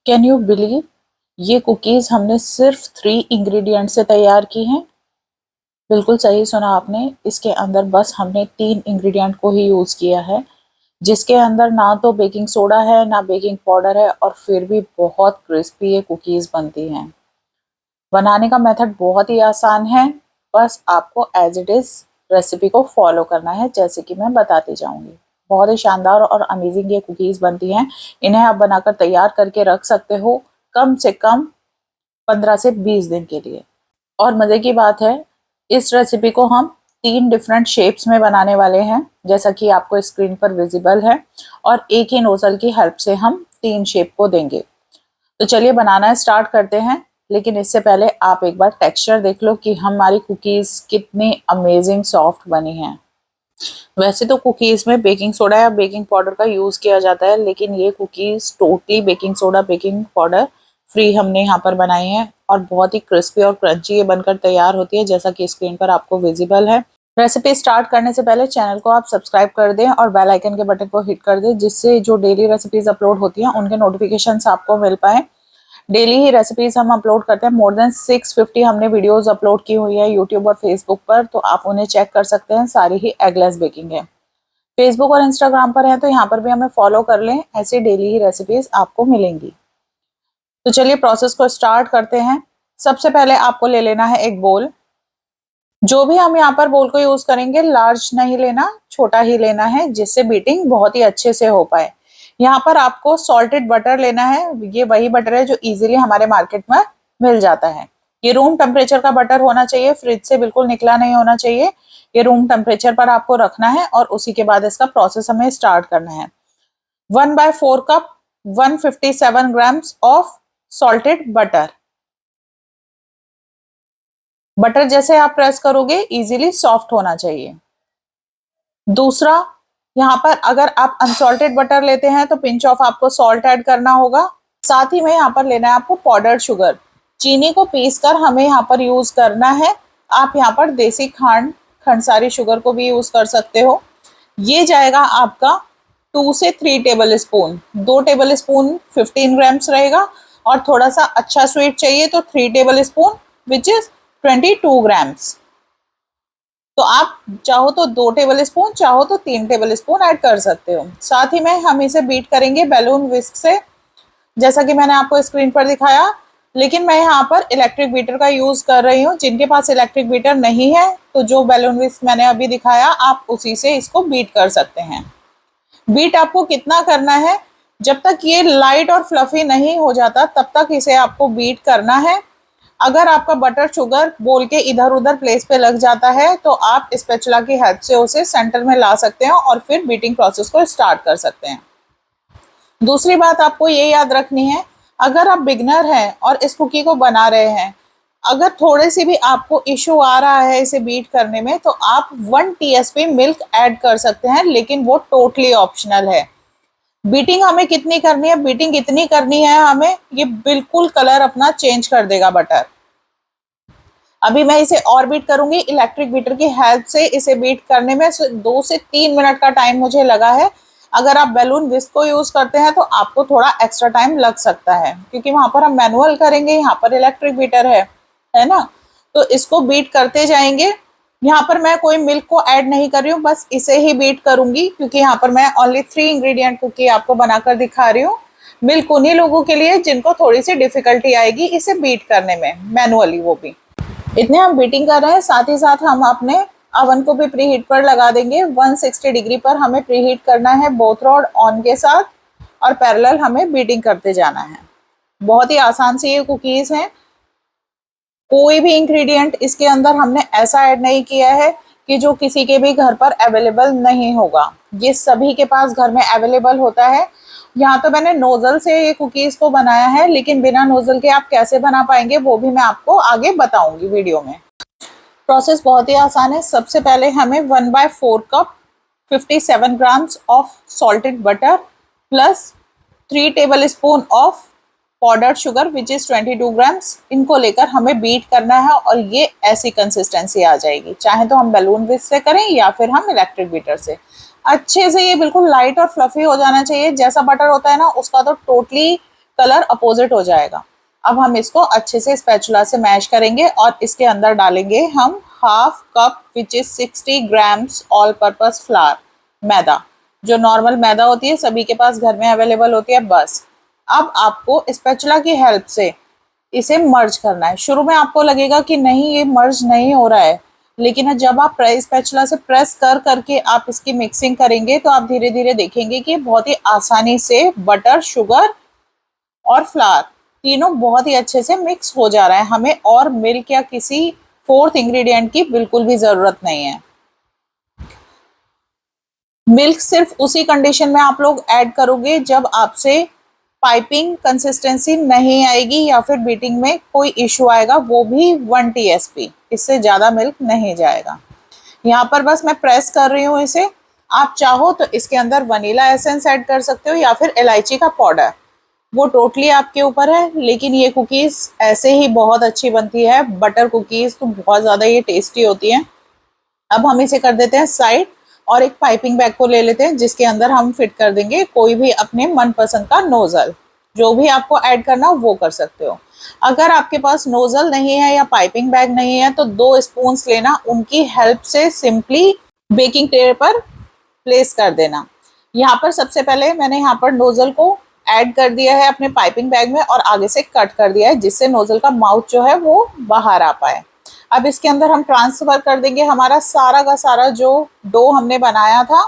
Can you believe ये cookies हमने सिर्फ 3 इंग्रेडिएंट से तैयार की हैं। बिल्कुल सही सुना आपने। इसके अंदर बस हमने 3 इंग्रेडिएंट को ही यूज़ किया है, जिसके अंदर ना तो बेकिंग सोडा है ना बेकिंग पाउडर है, और फिर भी बहुत क्रिस्पी ये कुकीज़ बनती हैं। बनाने का मेथड बहुत ही आसान है, बस आपको एज इट इज़ रेसिपी को फॉलो करना है जैसे कि मैं बताती जाऊंगी। बहुत ही शानदार और अमेजिंग ये कुकीज़ बनती हैं। इन्हें आप बनाकर तैयार करके रख सकते हो कम से कम 15 से 20 दिन के लिए। और मज़े की बात है, इस रेसिपी को हम 3 डिफरेंट शेप्स में बनाने वाले हैं, जैसा कि आपको स्क्रीन पर विजिबल है, और एक ही नोजल की हेल्प से हम 3 शेप को देंगे। तो चलिए बनाना स्टार्ट करते हैं। लेकिन इससे पहले आप एक बार टेक्सचर देख लो कि हमारी कुकीज़ कितनी अमेजिंग सॉफ्ट बनी हैं। वैसे तो कुकीज़ में बेकिंग सोडा या बेकिंग पाउडर का यूज़ किया जाता है, लेकिन ये cookies totally baking soda baking powder free हमने यहाँ पर बनाई हैं, और बहुत ही क्रिस्पी और क्रंची ये बनकर तैयार होती है, जैसा कि स्क्रीन पर आपको विजिबल है। रेसिपी स्टार्ट करने से पहले चैनल को आप सब्सक्राइब कर दें और बेल आइकन के बटन को हिट कर दें, जिससे जो डेली रेसिपीज अपलोड होती हैं उनके नोटिफिकेशंस आपको मिल पाए। डेली ही रेसिपीज हम अपलोड करते हैं। मोर देन 650 हमने वीडियोस अपलोड की हुई है यूट्यूब और फेसबुक पर, तो आप उन्हें चेक कर सकते हैं। सारी ही एगलेस बेकिंग है। फेसबुक और इंस्टाग्राम पर है तो यहाँ पर भी हमें फॉलो कर लें, ऐसी डेली ही रेसिपीज आपको मिलेंगी। तो चलिए प्रोसेस को स्टार्ट करते हैं। सबसे पहले आपको ले लेना है एक बोल। जो भी हम यहाँ पर बोल को यूज करेंगे, लार्ज नहीं लेना, छोटा ही लेना है, जिससे बीटिंग बहुत ही अच्छे से हो पाए। यहाँ पर आपको सॉल्टेड बटर लेना है। ये वही बटर है जो इजीली हमारे मार्केट में मिल जाता है। ये रूम टेम्परेचर का बटर होना चाहिए, फ्रिज से बिल्कुल निकला नहीं होना चाहिए। ये रूम टेम्परेचर पर आपको रखना है, और उसी के बाद इसका प्रोसेस हमें स्टार्ट करना है। 1/4 cup 157 grams of salted butter. Butter जैसे आप प्रेस करोगे इजीली सॉफ्ट होना चाहिए। दूसरा, यहाँ पर अगर आप अनसॉल्टेड बटर लेते हैं तो पिंच ऑफ आपको सॉल्ट ऐड करना होगा। साथ ही में यहाँ पर लेना है आपको पाउडर्ड शुगर। चीनी को पीसकर हमें यहाँ पर यूज करना है। आप यहाँ पर देसी खांड, खंडसारी शुगर को भी यूज कर सकते हो। ये जाएगा आपका 2 से 3 table spoon. 2 table spoon 15 grams रहेगा, और थोड़ा सा अच्छा स्वीट चाहिए तो 3 table spoon which is 22 grams. तो आप चाहो तो 2 टेबल स्पून, चाहो तो 3 टेबल स्पून ऐड कर सकते हो। साथ ही में हम इसे बीट करेंगे बैलून विस्क से, जैसा कि मैंने आपको स्क्रीन पर दिखाया। लेकिन मैं यहाँ पर इलेक्ट्रिक बीटर का यूज कर रही हूँ। जिनके पास इलेक्ट्रिक बीटर नहीं है तो जो बैलून विस्क मैंने अभी दिखाया, आप उसी से इसको बीट कर सकते हैं। बीट आपको कितना करना है, जब तक ये लाइट और फ्लफी नहीं हो जाता तब तक इसे आपको बीट करना है। अगर आपका बटर शुगर बोल के इधर उधर प्लेस पे लग जाता है तो आप स्पैचुला की हेल्प से उसे सेंटर में ला सकते हैं, और फिर बीटिंग प्रोसेस को स्टार्ट कर सकते हैं। दूसरी बात आपको ये याद रखनी है, अगर आप बिगनर हैं और इस कुकी को बना रहे हैं, अगर थोड़े से भी आपको इशू आ रहा है इसे बीट करने में, तो आप 1 टीएसपी मिल्क ऐड कर सकते हैं, लेकिन वो टोटली ऑप्शनल है। बीटिंग हमें कितनी करनी है, बीटिंग इतनी करनी है हमें, ये बिल्कुल कलर अपना चेंज कर देगा बटर। अभी मैं इसे और बीट करूंगी इलेक्ट्रिक बीटर की हेल्प से। इसे बीट करने में 2 से 3 मिनट का टाइम मुझे लगा है। अगर आप बैलून विस्क को यूज करते हैं तो आपको थोड़ा एक्स्ट्रा टाइम लग सकता है, क्योंकि वहां पर हम मैनुअल करेंगे, यहाँ पर इलेक्ट्रिक बीटर है ना। तो इसको बीट करते जाएंगे। यहाँ पर मैं कोई मिल्क को ऐड नहीं कर रही हूँ, बस इसे ही बीट करूंगी, क्योंकि यहाँ पर मैं ओनली 3 इंग्रेडिएंट कुकी आपको बनाकर दिखा रही हूँ। मिल्क उन्हीं लोगों के लिए जिनको थोड़ी सी डिफिकल्टी आएगी इसे बीट करने में मैनुअली, वो भी। इतने हम बीटिंग कर रहे हैं, साथ ही साथ हम अपने अवन को भी प्री हीट पर लगा देंगे। 160 डिग्री पर हमें प्री हीट करना है, बोथ रॉड ऑन के साथ, और पैरेलल हमें बीटिंग करते जाना है। बहुत ही आसान सी ये कुकीज हैं। कोई भी इंग्रेडिएंट इसके अंदर हमने ऐसा ऐड नहीं किया है कि जो किसी के भी घर पर अवेलेबल नहीं होगा। ये सभी के पास घर में अवेलेबल होता है। यहाँ तो मैंने नोजल से ये कुकीज को बनाया है, लेकिन बिना नोजल के आप कैसे बना पाएंगे वो भी मैं आपको आगे बताऊंगी वीडियो में। प्रोसेस बहुत ही आसान है। सबसे पहले हमें 1/4 cup 57 grams of salted butter plus 3 table spoon of powdered sugar which is 22 grams, इनको लेकर हमें बीट करना है, और ये ऐसी कंसिस्टेंसी आ जाएगी। चाहे तो हम बैलून विस्क से करें या फिर हम इलेक्ट्रिक बीटर से। अच्छे से ये बिल्कुल लाइट और फ्लफी हो जाना चाहिए। जैसा बटर होता है ना, उसका तो टोटली कलर अपोजिट हो जाएगा। अब हम इसको अच्छे से स्पैचुला से मैश करेंगे और इसके अंदर डालेंगे हम half cup which is 60 grams all purpose flour, maida, जो नॉर्मल मैदा होती है सभी के पास घर में अवेलेबल होती है, बस। अब आपको स्पैचुला की हेल्प से इसे मर्ज करना है। शुरू में आपको लगेगा कि नहीं ये मर्ज नहीं हो रहा है, लेकिन जब आप स्पैचुला से प्रेस कर करके आप इसकी मिक्सिंग करेंगे तो आप धीरे धीरे देखेंगे कि बहुत ही आसानी से बटर, शुगर और फ्लावर तीनों बहुत ही अच्छे से मिक्स हो जा रहा है। हमें और मिल्क या किसी फोर्थ इंग्रेडिएंट की बिल्कुल भी जरूरत नहीं है। मिल्क सिर्फ उसी कंडीशन में आप लोग ऐड करोगे जब आपसे पाइपिंग कंसिस्टेंसी नहीं आएगी या फिर बीटिंग में कोई इश्यू आएगा, वो भी 1 TSP, इससे ज़्यादा मिल्क नहीं जाएगा। यहाँ पर बस मैं प्रेस कर रही हूँ इसे। आप चाहो तो इसके अंदर वनीला एसेंस ऐड कर सकते हो या फिर इलायची का पाउडर, वो टोटली आपके ऊपर है। लेकिन ये कुकीज़ ऐसे ही बहुत अच्छी बनती है, बटर कुकीज़ तो बहुत ज़्यादा ये टेस्टी होती है। अब हम इसे कर देते हैं साइड और एक पाइपिंग बैग को ले लेते हैं जिसके अंदर हम फिट कर देंगे कोई भी अपने मनपसंद का नोजल। जो भी आपको ऐड करना हो वो कर सकते हो। अगर आपके पास नोजल नहीं है या पाइपिंग बैग नहीं है तो 2 स्पून्स लेना, उनकी हेल्प से सिंपली बेकिंग ट्रे पर प्लेस कर देना। यहाँ पर सबसे पहले मैंने यहाँ पर नोजल को ऐड कर दिया है अपने पाइपिंग बैग में और आगे से कट कर दिया है जिससे नोजल का माउथ जो है वो बाहर आ पाए। अब इसके अंदर हम ट्रांसफर कर देंगे हमारा सारा का सारा जो डो हमने बनाया था,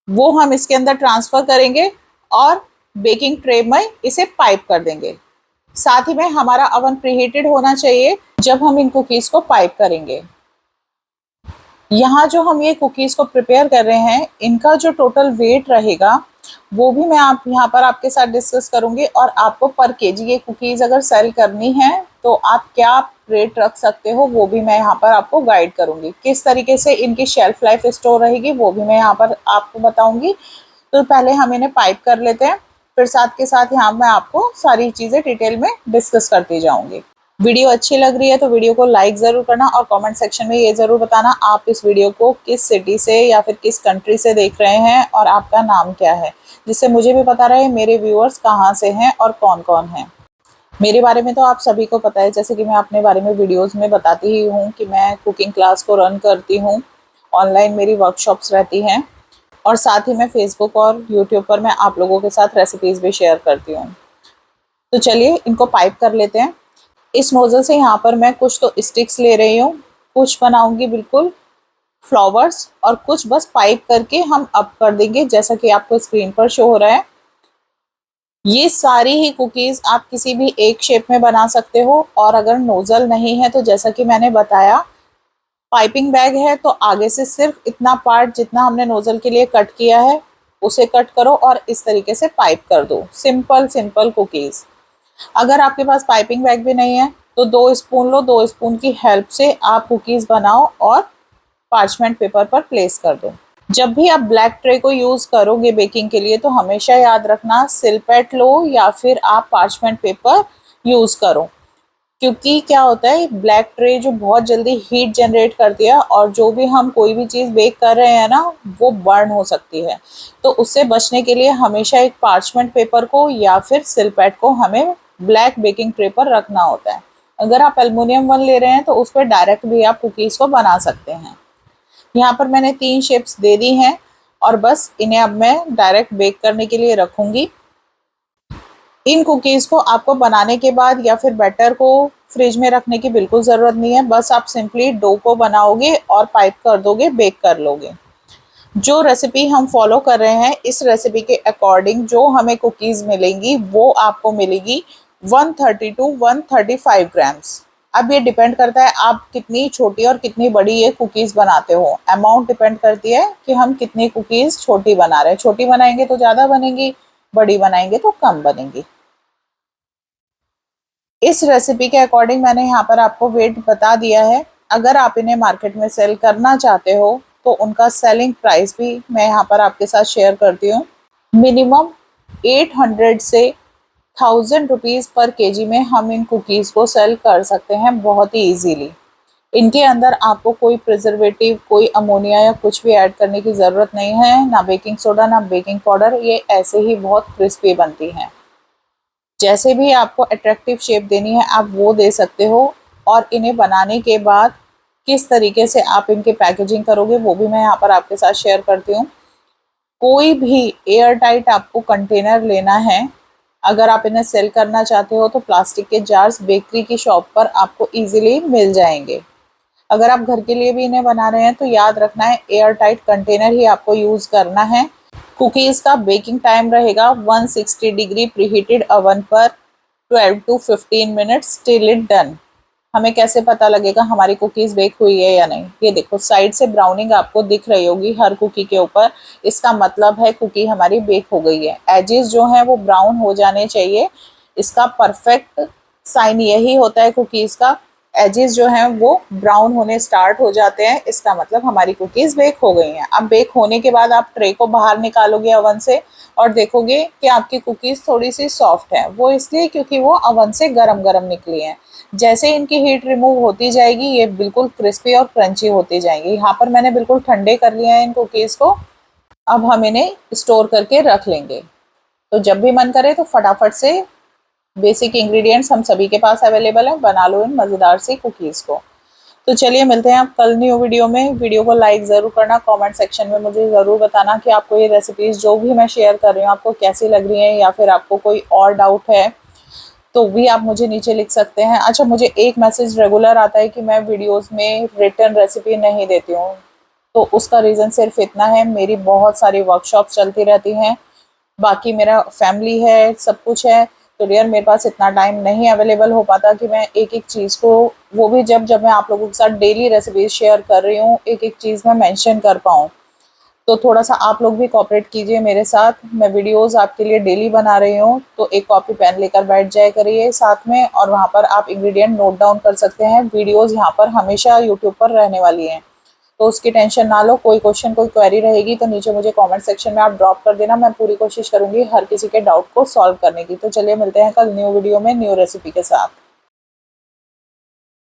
वो हम इसके अंदर ट्रांसफर करेंगे और बेकिंग ट्रे में इसे पाइप कर देंगे। साथ ही में हमारा अवन प्रीहीटेड होना चाहिए जब हम इन कुकीज़ को पाइप करेंगे। यहाँ जो हम ये कुकीज़ को प्रिपेयर कर रहे हैं, इनका जो टोटल वेट रहेगा वो भी मैं आप यहाँ पर आपके साथ डिस्कस करूँगी। और आपको पर केजी ये कुकीज़ अगर सेल करनी है तो आप क्या रेट रख सकते हो वो भी मैं यहाँ पर आपको गाइड करूँगी। किस तरीके से इनकी शेल्फ लाइफ स्टोर रहेगी वो भी मैं यहाँ पर आपको बताऊँगी। तो पहले हम इन्हें पाइप कर लेते हैं, फिर साथ के साथ यहाँ मैं आपको सारी चीज़ें डिटेल में डिस्कस करती जाऊँगी। वीडियो अच्छी लग रही है तो वीडियो को लाइक ज़रूर करना और कमेंट सेक्शन में ये ज़रूर बताना आप इस वीडियो को किस सिटी से या फिर किस कंट्री से देख रहे हैं और आपका नाम क्या है, जिससे मुझे भी पता रहे मेरे व्यूअर्स कहाँ से हैं और कौन कौन हैं। मेरे बारे में तो आप सभी को पता है, जैसे कि मैं अपने बारे में वीडियोज़ में बताती ही हूँ कि मैं कुकिंग क्लास को रन करती हूँ, ऑनलाइन मेरी वर्कशॉप्स रहती हैं और साथ ही मैं फेसबुक और यूट्यूब पर मैं आप लोगों के साथ रेसिपीज़ भी शेयर करती हूँ। तो चलिए इनको पाइप कर लेते हैं। इस नोजल से यहाँ पर मैं कुछ तो स्टिक्स ले रही हूँ, कुछ बनाऊंगी बिल्कुल फ्लावर्स और कुछ बस पाइप करके हम अप कर देंगे जैसा कि आपको स्क्रीन पर शो हो रहा है। ये सारी ही कुकीज़ आप किसी भी एक शेप में बना सकते हो और अगर नोजल नहीं है तो जैसा कि मैंने बताया पाइपिंग बैग है तो आगे से सिर्फ इतना पार्ट जितना हमने नोजल के लिए कट किया है उसे कट करो और इस तरीके से पाइप कर दो। Simple simple cookies. अगर आपके पास पाइपिंग बैग भी नहीं है तो 2 स्पून लो, 2 स्पून की हेल्प से आप कुकीज़ बनाओ और पार्चमेंट पेपर पर प्लेस कर दो। जब भी आप ब्लैक ट्रे को यूज़ करोगे बेकिंग के लिए तो हमेशा याद रखना सिलपेट लो या फिर आप पार्चमेंट पेपर यूज़ करो, क्योंकि क्या होता है ब्लैक ट्रे जो बहुत जल्दी हीट जनरेट करती है और जो भी हम कोई भी चीज़ बेक कर रहे हैं ना वो बर्न हो सकती है। तो उससे बचने के लिए हमेशा एक पार्चमेंट पेपर को या फिर सिलपेट को हमें ब्लैक बेकिंग ट्रे पर रखना होता है। अगर आप एल्युमिनियम वन ले रहे हैं तो उस पर डायरेक्ट भी आप कुकीज़ को बना सकते हैं। यहाँ पर मैंने 3 शेप्स दे दी हैं और बस इन्हें अब मैं डायरेक्ट बेक करने के लिए रखूँगी। इन कुकीज़ को आपको बनाने के बाद या फिर बैटर को फ्रिज में रखने की बिल्कुल ज़रूरत नहीं है, बस आप सिंपली डो को बनाओगे और पाइप कर दोगे, बेक कर लोगे। जो रेसिपी हम फॉलो कर रहे हैं इस रेसिपी के अकॉर्डिंग जो हमें कुकीज़ मिलेंगी वो आपको मिलेगी 130 टू 135 ग्राम्स। अब ये डिपेंड करता है आप कितनी छोटी और कितनी बड़ी ये कुकीज़ बनाते हो। अमाउंट डिपेंड करती है कि हम कितनी कुकीज़ छोटी बना रहे हैं। छोटी बनाएंगे तो ज़्यादा बनेंगी, बड़ी बनाएंगे तो कम बनेंगी। इस रेसिपी के अकॉर्डिंग मैंने यहाँ पर आपको वेट बता दिया है। अगर आप इन्हें मार्केट में सेल करना चाहते हो तो उनका सेलिंग प्राइस भी मैं यहाँ पर आपके साथ शेयर करती हूँ। मिनिमम 800 से 1000 रुपीज़ पर केजी में हम इन कुकीज़ को सेल कर सकते हैं बहुत ही ईजीली। इनके अंदर आपको कोई प्रिजर्वेटिव, कोई अमोनिया या कुछ भी ऐड करने की ज़रूरत नहीं है, ना बेकिंग सोडा ना बेकिंग पाउडर। ये ऐसे ही बहुत क्रिस्पी बनती हैं। जैसे भी आपको अट्रैक्टिव शेप देनी है आप वो दे सकते हो। और इन्हें बनाने के बाद किस तरीके से आप इनके पैकेजिंग करोगे वो भी मैं यहाँ पर आपके साथ शेयर करती हूँ। कोई भी एयर टाइट आपको कंटेनर लेना है, अगर आप इन्हें सेल करना चाहते हो तो प्लास्टिक के जार्स बेकरी की शॉप पर आपको इजीली मिल जाएंगे। अगर आप घर के लिए भी इन्हें बना रहे हैं तो याद रखना है एयर टाइट कंटेनर ही आपको यूज करना है। कुकीज का बेकिंग टाइम रहेगा 160 डिग्री प्रीहीटेड ओवन पर 12 to 15 minutes till it done. हमें कैसे पता लगेगा हमारी कुकीज बेक हुई है या नहीं? ये देखो साइड से ब्राउनिंग आपको दिख रही होगी हर कुकी के ऊपर, इसका मतलब है कुकी हमारी बेक हो गई है। एजेस जो है वो ब्राउन हो जाने चाहिए, इसका परफेक्ट साइन यही होता है कुकीज का। एजेस जो हैं वो ब्राउन होने स्टार्ट हो जाते हैं, इसका मतलब हमारी कुकीज बेक हो गई हैं। अब बेक होने के बाद आप ट्रे को बाहर निकालोगे ओवन से और देखोगे कि आपकी कुकीज थोड़ी सी सॉफ्ट है। वो इसलिए क्योंकि वो ओवन से गरम गरम निकली हैं। जैसे इनकी हीट रिमूव होती जाएगी ये बिल्कुल क्रिस्पी और क्रंची होती जाएंगी। यहाँ पर मैंने बिल्कुल ठंडे कर लिया है इन कुकीज को। अब हम इन्हें स्टोर करके रख लेंगे, तो जब भी मन करे तो फटाफट से बेसिक इंग्रेडिएंट्स हम सभी के पास अवेलेबल है, बना लो इन मज़ेदार सी कुकीज़ को। तो चलिए मिलते हैं आप कल न्यू वीडियो में। वीडियो को लाइक ज़रूर करना, कमेंट सेक्शन में मुझे ज़रूर बताना कि आपको ये रेसिपीज़ जो भी मैं शेयर कर रही हूँ आपको कैसी लग रही हैं, या फिर आपको कोई और डाउट है तो भी आप मुझे नीचे लिख सकते हैं। अच्छा, मुझे एक मैसेज रेगुलर आता है कि मैं वीडियोज़ में रिटन रेसिपी नहीं देती हूँ, तो उसका रीज़न सिर्फ इतना है, मेरी बहुत सारी वर्कशॉप चलती रहती हैं, बाकी मेरा फैमिली है, सब कुछ है, तो यार मेरे पास इतना टाइम नहीं अवेलेबल हो पाता कि मैं एक एक चीज़ को, वो भी जब जब मैं आप लोगों के साथ डेली रेसिपीज शेयर कर रही हूँ, एक एक चीज़ मैं मेंशन कर पाऊँ। तो थोड़ा सा आप लोग भी कोऑपरेट कीजिए मेरे साथ। मैं वीडियोस आपके लिए डेली बना रही हूँ, तो एक कॉपी पेन लेकर बैठ जाया करिए साथ में, और वहाँ पर आप इंग्रेडिएंट नोट डाउन कर सकते हैं। वीडियोस यहाँ पर हमेशा यूट्यूब पर रहने वाली हैं, तो उसकी टेंशन ना लो। कोई क्वेश्चन कोई क्वेरी रहेगी तो नीचे मुझे कमेंट सेक्शन में आप ड्रॉप कर देना, मैं पूरी कोशिश करूंगी हर किसी के डाउट को सॉल्व करने की। तो चलिए मिलते हैं कल न्यू वीडियो में न्यू रेसिपी के साथ।